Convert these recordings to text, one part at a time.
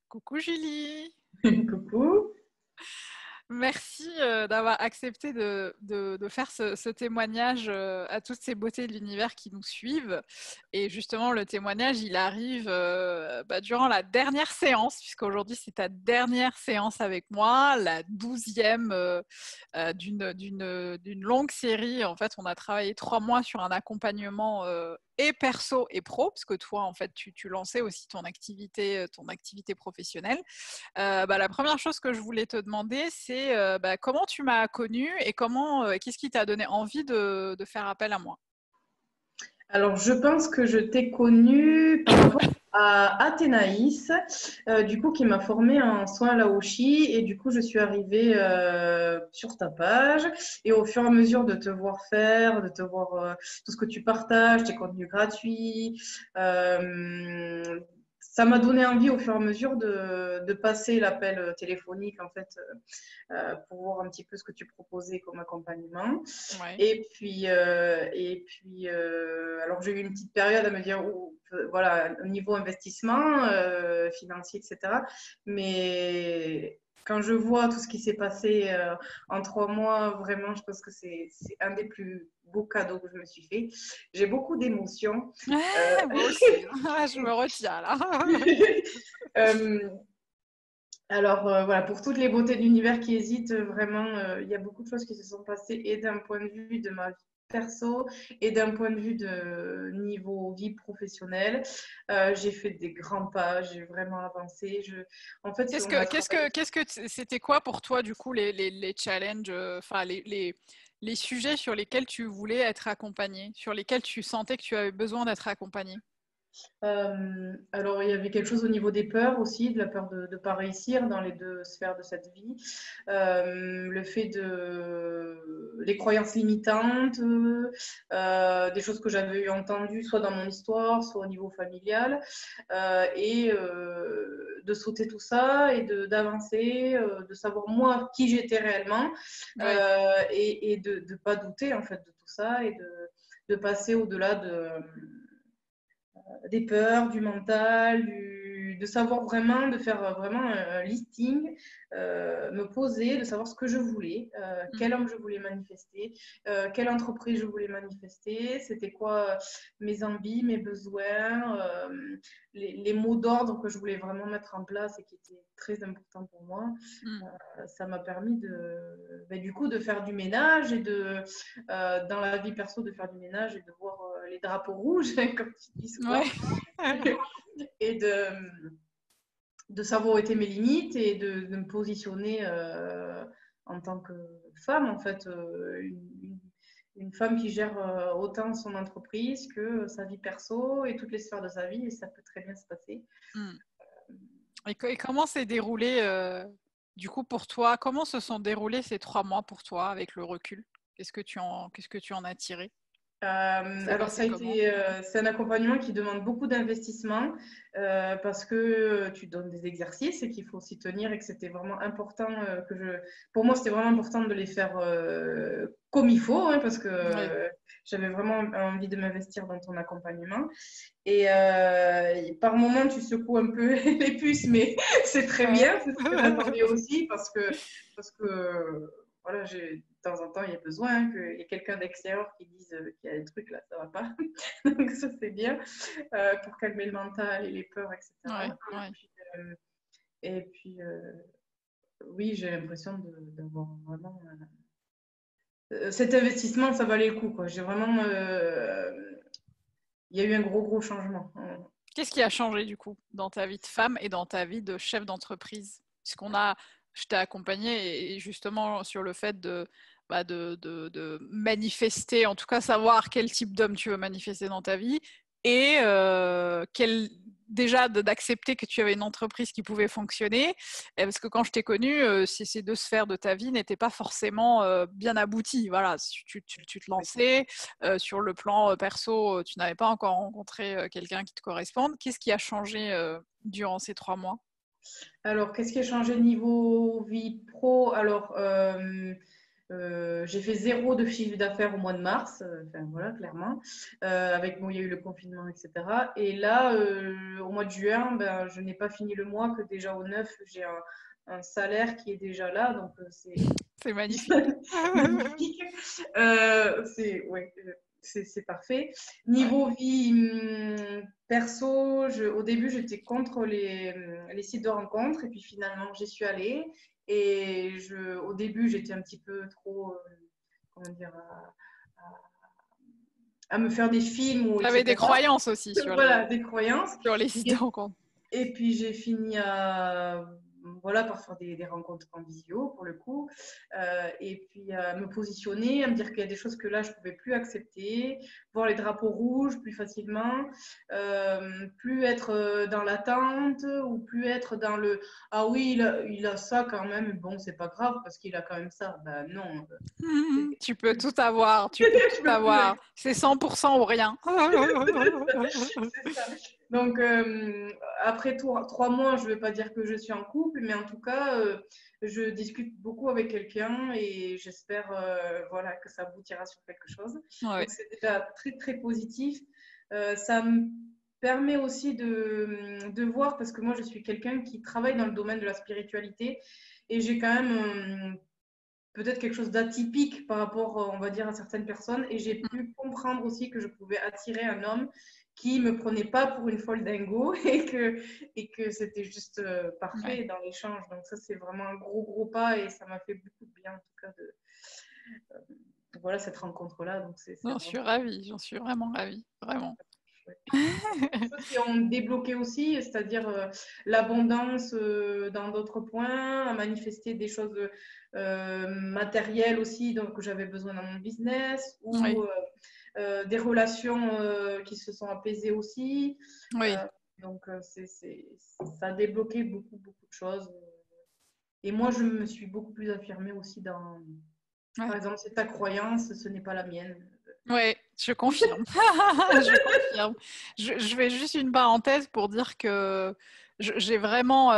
Coucou Julie, Coucou. merci d'avoir accepté de faire ce témoignage à toutes ces beautés de l'univers qui nous suivent. Et justement, le témoignage, il arrive durant la dernière séance, puisqu'aujourd'hui c'est ta dernière séance avec moi, la 12e d'une longue série. En fait, on a travaillé 3 mois sur un accompagnement et perso et pro, parce que toi, en fait, tu lançais aussi ton activité professionnelle. La première chose que je voulais te demander, c'est comment tu m'as connue et qu'est-ce qui t'a donné envie de faire appel à moi. Alors, je pense que je t'ai connue par rapport à Athénaïs, du coup, qui m'a formée en soins Laoshi. Et du coup, je suis arrivée sur ta page. Et au fur et à mesure de te voir faire, de te voir tout ce que tu partages, tes contenus gratuits, ça m'a donné envie au fur et à mesure de passer l'appel téléphonique, en fait, pour voir un petit peu ce que tu proposais comme accompagnement. Ouais. Alors j'ai eu une petite période à me dire, voilà, au niveau investissement financier, etc. Mais quand je vois tout ce qui s'est passé en 3 mois, vraiment, je pense que c'est un des plus beaux cadeaux que je me suis fait. J'ai beaucoup d'émotions. Moi aussi, je me retiens là. Euh, voilà, pour toutes les beautés de l'univers qui hésitent, vraiment, il y a beaucoup de choses qui se sont passées et d'un point de vue de ma vie perso et d'un point de vue de niveau vie professionnelle. J'ai fait des grands pas, j'ai vraiment avancé. En fait, on a travaillé. C'était quoi pour toi, du coup, les challenges, les sujets sur lesquels tu voulais être accompagnée, sur lesquels tu sentais que tu avais besoin d'être accompagnée? Alors, il y avait quelque chose au niveau des peurs aussi, de la peur de ne pas réussir dans les deux sphères de cette vie. Le fait les croyances limitantes, des choses que j'avais eu entendues, soit dans mon histoire, soit au niveau familial, et de sauter tout ça et d'avancer, de savoir moi qui j'étais réellement, Ouais. et de ne pas douter en fait de tout ça et de passer au-delà des peurs, du mental, de savoir vraiment, de faire vraiment un listing, me poser, de savoir ce que je voulais, quel homme je voulais manifester, quelle entreprise je voulais manifester, c'était quoi mes envies, mes besoins, les mots d'ordre que je voulais vraiment mettre en place et qui étaient très importants pour moi. Mm. Ça m'a permis du coup, de faire du ménage et dans la vie perso, de faire du ménage et de voir les drapeaux rouges, comme tu dis souvent, Ouais. et de savoir où étaient mes limites et de me positionner en tant que femme, en fait, une femme qui gère autant son entreprise que sa vie perso et toutes les sphères de sa vie, et ça peut très bien se passer. Mm. Et comment s'est déroulé, du coup, pour toi, comment se sont déroulés ces 3 mois pour toi avec le recul? Qu'est-ce que tu en as tiré? C'est Alors, passé comment? c'est un accompagnement qui demande beaucoup d'investissement parce que tu donnes des exercices et qu'il faut s'y tenir et que c'était vraiment important pour moi, c'était vraiment important de les faire comme il faut, hein, parce que Ouais. j'avais vraiment envie de m'investir dans ton accompagnement. Et par moments, tu secoues un peu les puces, mais c'est très Ouais. bien, c'est ce que j'attendais aussi parce que voilà, de temps en temps, il y a besoin qu'il y ait quelqu'un d'extérieur qui dise qu'il y a des trucs là, ça va pas. Donc ça, c'est bien pour calmer le mental et les peurs, etc. Ouais, ouais. Et puis oui, j'ai l'impression d'avoir vraiment cet investissement, ça valait le coup, quoi. J'ai vraiment, il y a eu un gros changement. Qu'est-ce qui a changé du coup dans ta vie de femme et dans ta vie de chef d'entreprise? Je t'ai accompagnée et justement sur le fait de manifester, en tout cas savoir quel type d'homme tu veux manifester dans ta vie et déjà d'accepter que tu avais une entreprise qui pouvait fonctionner. Et parce que quand je t'ai connue, ces deux sphères de ta vie n'étaient pas forcément bien abouties. Voilà, tu te lançais. Sur le plan perso, tu n'avais pas encore rencontré quelqu'un qui te corresponde. Qu'est-ce qui a changé durant ces 3 mois? Alors, qu'est-ce qui a changé niveau vie pro? Alors, J'ai fait 0 de chiffre d'affaires au mois de mars, enfin voilà, clairement. Avec, bon, il y a eu le confinement, etc. Et là, au mois de juin, ben, je n'ai pas fini le mois que déjà au 9, j'ai un salaire qui est déjà là. Donc, C'est magnifique. magnifique. Ouais, c'est parfait. Ouais. Niveau vie perso, au début, j'étais contre les sites de rencontres. Et puis finalement, j'y suis allée. Et au début, j'étais un petit peu trop, comment dire, à me faire des films, ou Tu avais des etc. croyances aussi Voilà, des croyances. sur les sites de rencontres. Et puis j'ai fini à, voilà, par faire des rencontres en visio pour le coup, et puis à me positionner, à me dire qu'il y a des choses que là je pouvais plus accepter, voir les drapeaux rouges plus facilement, plus être dans l'attente, ou plus être dans le ah oui, il a ça quand même, bon c'est pas grave parce qu'il a quand même ça. Ben non. Tu peux tout avoir, tu peux tout Je peux plus. avoir. C'est 100% ou rien. C'est ça. Donc, après 3 mois, je ne vais pas dire que je suis en couple, mais en tout cas, je discute beaucoup avec quelqu'un et j'espère voilà, que ça aboutira sur quelque chose. Ouais. Donc, c'est déjà très, très positif. Ça me permet aussi de voir, parce que moi, je suis quelqu'un qui travaille dans le domaine de la spiritualité et j'ai quand même peut-être quelque chose d'atypique par rapport, on va dire, à certaines personnes. Et j'ai pu comprendre aussi que je pouvais attirer un homme qui me prenait pas pour une folle dingo et que c'était juste Ouais. parfait dans l'échange. Donc ça, c'est vraiment un gros, gros pas et ça m'a fait beaucoup de bien, en tout cas, voilà, cette rencontre-là. Donc c'est J'en vraiment suis ravie, j'en suis vraiment ravie, vraiment. chouette. Des choses qui ont débloqué aussi, c'est-à-dire l'abondance dans d'autres points, à manifester des choses matérielles aussi, donc que j'avais besoin dans mon business, ou Oui, des relations qui se sont apaisées aussi. oui. Euh, donc ça a débloqué beaucoup, beaucoup de choses. Et moi, je me suis beaucoup plus affirmée aussi dans, par Ouais. exemple, c'est ta croyance, ce n'est pas la mienne. Ouais, je confirme. Je confirme. Je fais juste une parenthèse pour dire que j'ai vraiment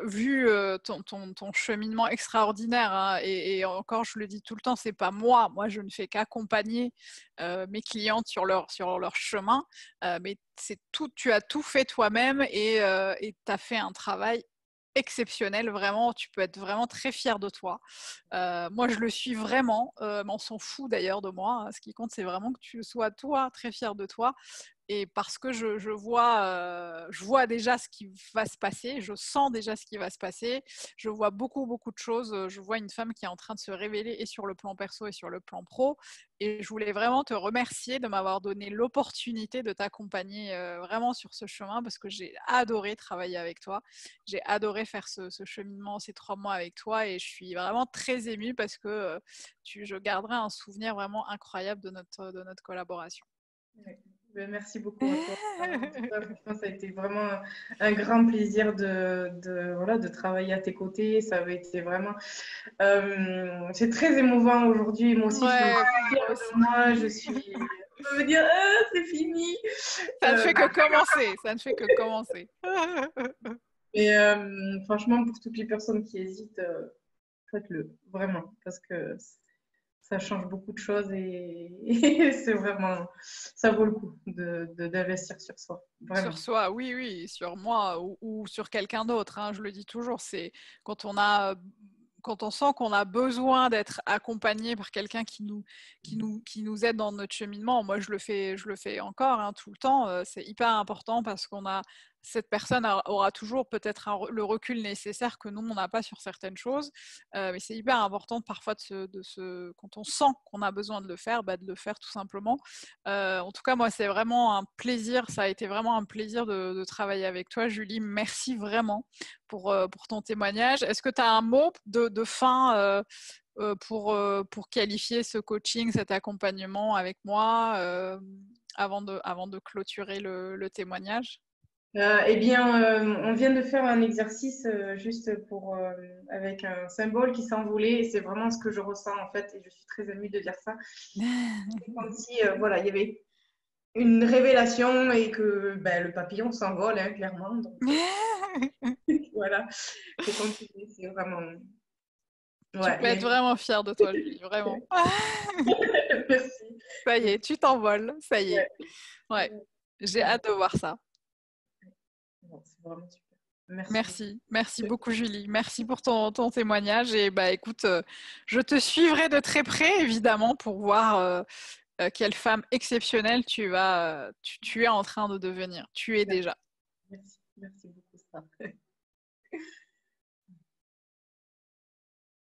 vu ton cheminement extraordinaire, hein, et encore, je le dis tout le temps, c'est pas moi. Moi, je ne fais qu'accompagner mes clientes sur leur chemin, mais c'est tout, tu as tout fait toi-même et tu as fait un travail exceptionnel, vraiment, tu peux être vraiment très fier de toi. Moi, je le suis vraiment, mais on s'en fout d'ailleurs de moi, hein. Ce qui compte, c'est vraiment que tu sois toi très fier de toi. Et parce que je vois déjà ce qui va se passer, je sens déjà ce qui va se passer, je vois beaucoup, beaucoup de choses. Je vois une femme qui est en train de se révéler et sur le plan perso et sur le plan pro. Et je voulais vraiment te remercier de m'avoir donné l'opportunité de t'accompagner vraiment sur ce chemin parce que j'ai adoré travailler avec toi. J'ai adoré faire ce cheminement ces 3 mois avec toi et je suis vraiment très émue parce que je garderai un souvenir vraiment incroyable de notre collaboration. Ouais. Ben, merci beaucoup à toi. En tout cas, franchement, ça a été vraiment un grand plaisir voilà, de travailler à tes côtés. Ça avait été vraiment. C'est très émouvant aujourd'hui. Moi aussi, je suis Ouais, fière moi aussi. de moi. Je suis. Je veux me dire, ah, c'est fini. Ça ne Euh, fait que commencer, ça ne fait que commencer. mais franchement, pour toutes les personnes qui hésitent, faites-le, vraiment, parce que ça change beaucoup de choses et c'est vraiment, ça vaut le coup d'investir sur soi, Sur vraiment. soi, oui, oui, sur moi ou sur quelqu'un d'autre, hein, je le dis toujours, c'est quand on a quand on sent qu'on a besoin d'être accompagné par quelqu'un qui nous aide dans notre cheminement. Moi, je le fais encore, hein, tout le temps. C'est hyper important parce qu'on a cette personne aura toujours peut-être le recul nécessaire que nous on n'a pas sur certaines choses, mais c'est hyper important parfois quand on sent qu'on a besoin de le faire, bah, de le faire tout simplement. En tout cas, moi, c'est vraiment un plaisir. Ça a été vraiment un plaisir de travailler avec toi, Julie. Merci vraiment pour ton témoignage. Est-ce que tu as un mot de fin pour qualifier ce coaching, cet accompagnement avec moi avant de clôturer le témoignage? Eh bien, on vient de faire un exercice juste avec un symbole qui s'envolait et c'est vraiment ce que je ressens en fait et je suis très émue de dire ça. C'est comme si voilà, il y avait une révélation et que ben, le papillon s'envole, hein, clairement. Donc voilà, faut continuer, c'est vraiment. Tu peux être vraiment fière de toi, Julie, vraiment. Merci. Ça y est, tu t'envoles, ça y est. Ouais, j'ai hâte de voir ça. Non, c'est vraiment super. Merci beaucoup Julie. Merci pour ton témoignage. Et bah écoute, je te suivrai de très près, évidemment, pour voir quelle femme exceptionnelle tu es en train de devenir. Tu es déjà. Merci beaucoup, ça.